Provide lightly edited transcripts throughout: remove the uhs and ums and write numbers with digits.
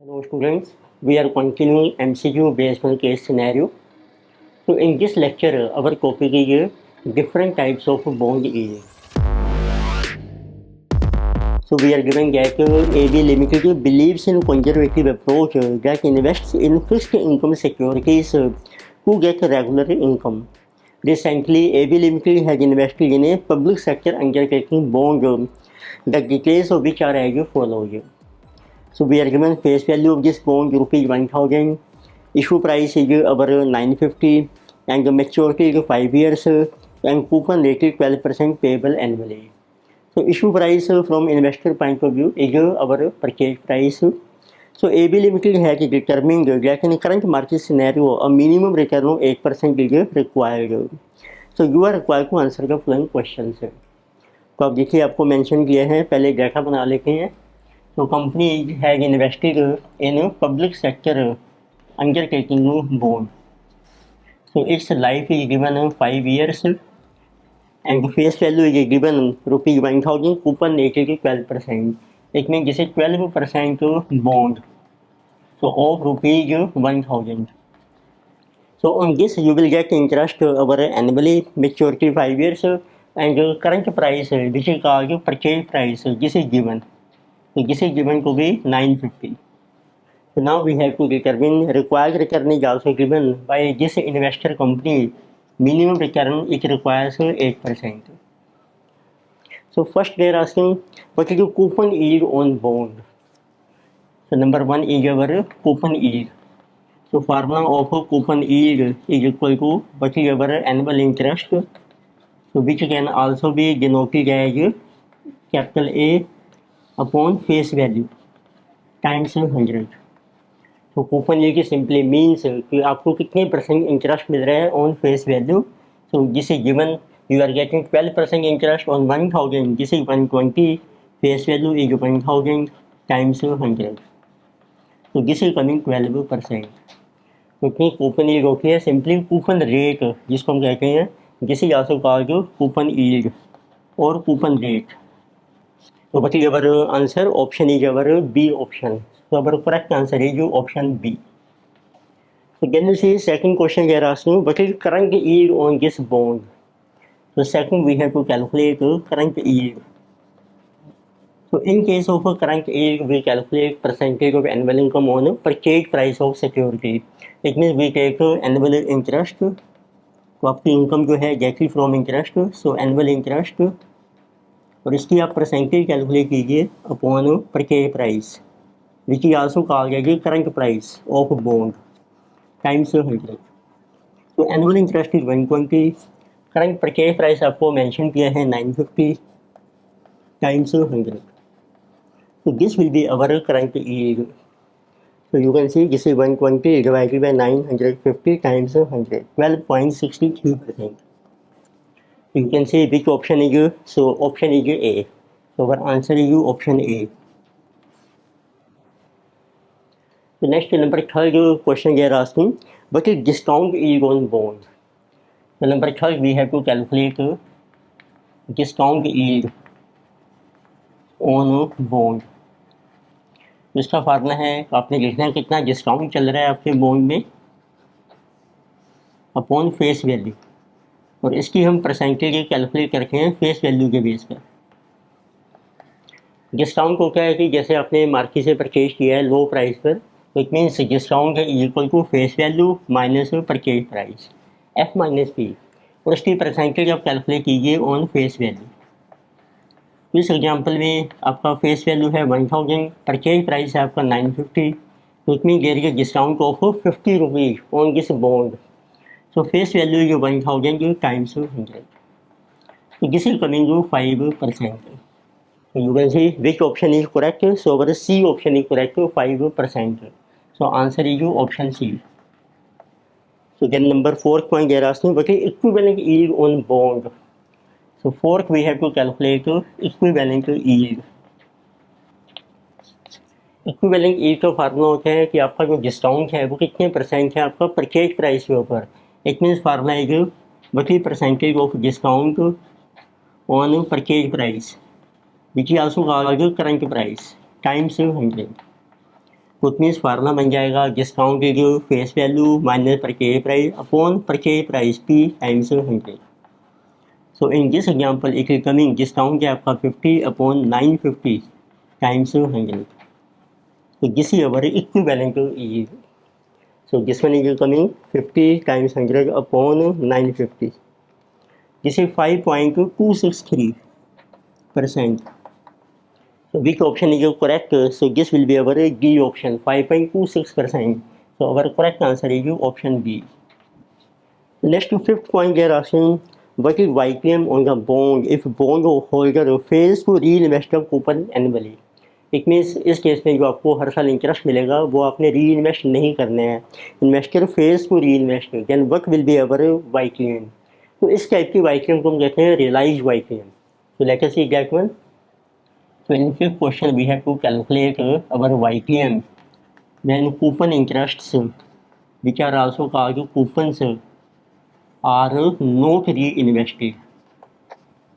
Hello students, we are continuing MCQ based on case scenario. So in this lecture, our topic is different types of bond yield. So we are given that AB Limited believes in conservative approach that invests in fixed income securities to get regular income. Recently, AB Limited has invested in a public sector undertaking bond, the details of which are as follows. So we are given face value of this bond rupees 1000, issue price is our 950, and the maturity is 5 years, and coupon rate is 12% payable annually. So issue price from investor point of view is our purchase price. So AB Limited has determined that in current market scenario a minimum return of 8% is required. So you are required to answer the following questions. तो अब देखिए आपको mention किया है, पहले data बना लेते हैं. So company has invested in a public sector undertaking bond. So its life is given 5 years and face value is given rupees 1000, coupon rate is 12%. It means this is 12% bond. So of rupees 1000. So on this you will get interest over annually, maturity 5 years, and current price which is called purchase price, this is given. So this is given to be 950. So now we have to determine required return is also given by this investor company. Minimum return it requires 8%. So first they are asking what is the coupon yield on bond. So number one is our coupon yield. So formula of coupon yield is equal to what is our annual interest. So which can also be denoted as capital A upon face value times 100. तो coupon ये simply means कि आपको कितने percent interest मिल रहा है on face value. So this is given you are getting 12% interest on 1000, this is 120, face value is 1000 times 100. तो this is coming 12%. क्योंकि कूपन यील्ड होती है सिंपली कूपन रेट जिसको हम कहते हैं, this is also called coupon yield और coupon rate. So what is our answer? Option is our B option. So our correct answer is option B. So then you see second question they are asking what is current yield on this bond. So second we have to calculate current yield. So in case of current yield we calculate percentage of annual income on purchase price of security. It means we take annual interest. तो आपकी income जो है get from interest, so annual interest, और इसकी आप percentage calculate कीजिए upon purchase price which is also called as current price of bond times 100. तो annual interest is 120, current purchase price आपको मेंशन किया है 950 टाइम्स 100. तो this will be our current yield. So you can see this is 120 divided by 950 times 100, 12.63%. You can see which option is you. So option is A. So our answer is you option A. The next number third question they are asking what is discount yield on bond. The number third we have to calculate discount yield on bond. इसका formula है आपने लिखना है कितना discount चल रहा है आपके बॉन्ड में अपॉन फेस वैल्यू, और इसकी हम परसेंटेज कैलकुलेट करते हैं फेस वैल्यू के बेस पर. डिस्काउंट को क्या है कि जैसे आपने मार्केट से परचेज किया है लो प्राइस पर, तो इट मीन्स डिस्काउंट है equal to face value minus purchase price F minus P, और इसकी परसेंटेज आप कैलकुलेट कीजिए ऑन फेस वैल्यू. इस एग्जाम्पल में आपका फेस वैल्यू है 1000, परचेज प्राइस है आपका 950, तो it mean there is discount of 50 rupees on this bond. So face value is 1000 times 100. So this is coming to 5%. So you can see which option is correct. So our C option is correct, 5%. So answer is option C. So then number 4th point they are asking what is equivalent yield on bond. So fourth we have to calculate equivalent yield. Equivalent yield का formula होता है कि आपका जो discount है वो कितने percent है आपका परचेज प्राइस के ऊपर. It means formula is what is percentage of discount on purchase price which is also called current price times 100. तो इट मीन्स फार्मूला बन जाएगा डिस्काउंट जो face value minus purchase price upon purchase price P times 100। So in this example it is coming discount है आपका 50 upon 950 times 100। So this is our equivalent is. So this one is coming 50 times 100 upon 950. This is 5.263%. So which option is correct? So this will be our D option, 5.26%. So our correct answer is option B. Next to fifth point they are asking, what is YPM on the bond if bond holder fails to reinvest the coupon annually? It means इस case में जो आपको हर साल interest मिलेगा वो आपने री invest नहीं करने हैं, investor fails to reinvest, then what will be our YPM। तो इस टाइप की YPM को हम कहते हैं रियलाइज YPM। तो let us see that one. So in fifth question we have to calculate our YPM when coupon interests which are also called coupons are not reinvested।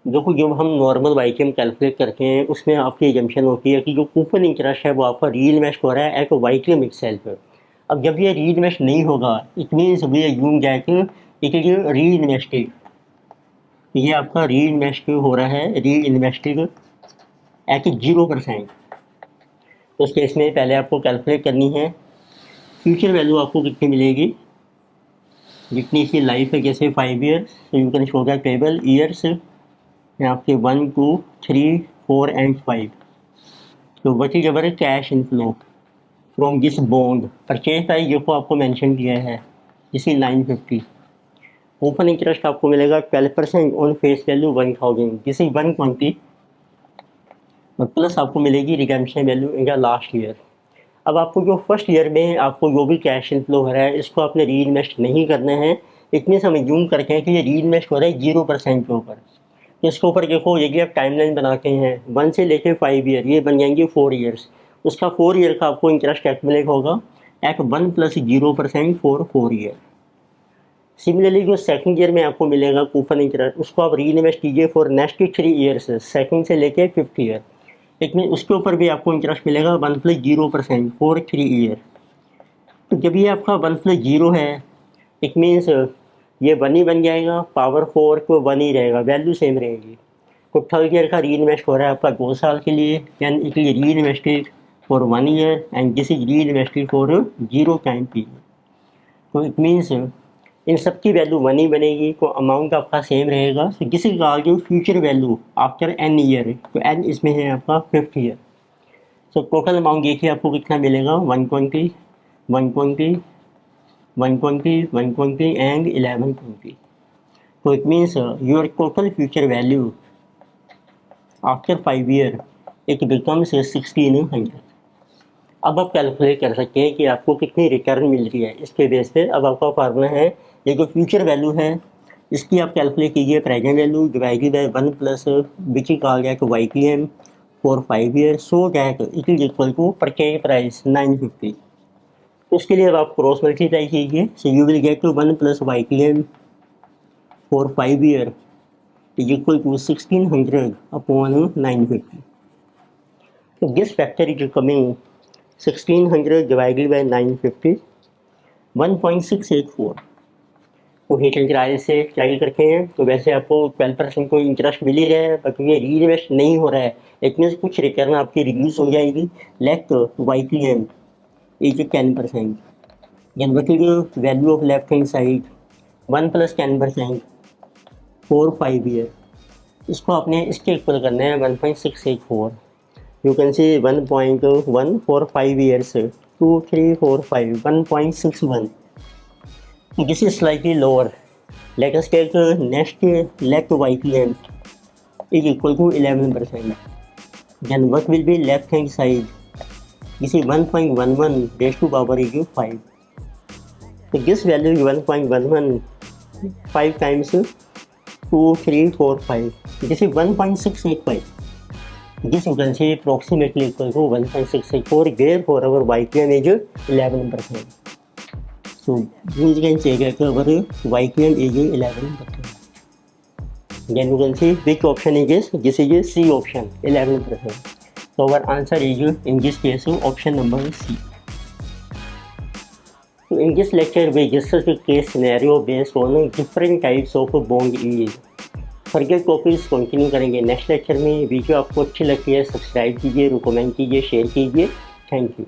देखो जब हम नॉर्मल YPM कैलकुलेट करते हैं उसमें आपकी assumption होती है कि जो कूपन इंटरेस्ट है वो आपका री इन्वेस्ट हो रहा है एट YPM इटसेल्फ। अब जब ये री इन्वेस्ट नहीं होगा it means we assume that it is reinvested, ये आपका री इन्वेस्ट हो रहा है, री इन्वेस्टेड एट 0%। तो उस केस में पहले आपको कैलकुलेट करनी है फ्यूचर वैल्यू आपको कितनी मिलेगी, जितनी इसकी लाइफ है, जैसे 5 ईयर्स। तो you can show that table years आपके 1 2 3 4 एंड 5। तो what is our cash inflow from this bond. Purchase price जो आपको मेंशन किया है जिसकी 950। ओपन इंटरेस्ट आपको मिलेगा 12% ऑन फेस वैल्यू 1000 जिसकी 120 और प्लस आपको मिलेगी redemption value in the last year. अब आपको जो फर्स्ट ईयर में आपको जो भी कैश इनफ्लो हो रहा है इसको आपने री इन्वेस्ट नहीं करना है। इतने समय जूम करके हैं कि ये री इन्वेस्ट हो रहा है 0% के ऊपर। इसके ऊपर देखो यदि आप टाइमलाइन बनाते हैं 1 से लेके 5 ईयर, ये बन जाएंगे 4 ईयर्स। उसका 4 ईयर का आपको इंटरेस्ट एक्यूमुलेट होगा एट 1 + 0% फॉर 4 ईयर। सिमिलरली जो सेकंड ईयर में आपको मिलेगा कूपन इंटरेस्ट उसको आप री इन्वेस्ट कीजिए फॉर नेक्स्ट 3 ईयर्स, सेकंड से लेके 5th ईयर। लेकिन उसके ऊपर भी आपको इंटरेस्ट मिलेगा 1 + 0% फॉर 3 ईयर। तो जब ये आपका 1 + 0 है इट मीन्स ये 1 ही बन जाएगा, पावर 4 को 1 ही रहेगा, वैल्यू सेम रहेगी। तो थर्ड ईयर का री इन्वेस्ट हो रहा है आपका 2 साल के लिए, एंड इट इज री invested for 1 year and this is री इन्वेस्टेड फॉर 0 टाइम पीरियड। तो इट मीन्स इन सब की वैल्यू 1 ही बनेगी, तो अमाउंट आपका सेम रहेगा। तो दिस इज जो future value after n year, तो n इसमें है आपका 5th year. So total amount देखिए आपको कितना मिलेगा 120 120 120 120 एंड 1120। तो it means your total future value after 5 year it becomes 1600। अब आप कैलकुलेट कर सकते हैं कि आपको कितनी रिटर्न मिल रही है इसके बेस पे। अब आपका फार्मूला है ये जो फ्यूचर वैल्यू है इसकी आप कैलकुलेट कीजिए present value divided by 1 plus which is called that YPM for 5 year, so that it is equal to purchase price 950। उसके लिए अब आप क्रॉस मल्टीप्लाई कीजिए, so you will get to 1 + YPM for 5 year is equal to 1600 upon 950। तो this factor is coming 1600 divided by 950 1.684। तो हिटन किराए से try करते हैं तो वैसे आपको 12% को इंटरेस्ट मिल ही रहा है, बट ये री इन्वेस्ट नहीं हो रहा है, इतने कुछ रिटर्न आपकी रिड्यूस हो जाएगी। Left YPM is 10%, then what is the value of left hand side 1 + 10% for 5 year. इसको आपने इसके इक्वल करना है 1.684। You can see 1.1 for 5 years 2 3 4 5 1.61। This is slightly lower. Let us take next left YPM is equal to 11%, then what will be left hand side, this is 1.11 raised to power is 5. So this value is 1.11 5 times 2 3 4 5, this is 1.685. This you can say approximately equal to 1.684, therefore our YPM is 11%. So we can say that our YPM is 11%. Then you can see which option is this is C option 11%. So our answer is in this case option number C. So in this lecture, we discussed a case scenario based on different types of bond yield. Further topics continue करेंगे next lecture में। Video आपको अच्छी लगती है subscribe कीजिए, recommend कीजिए, share कीजिए। Thank you.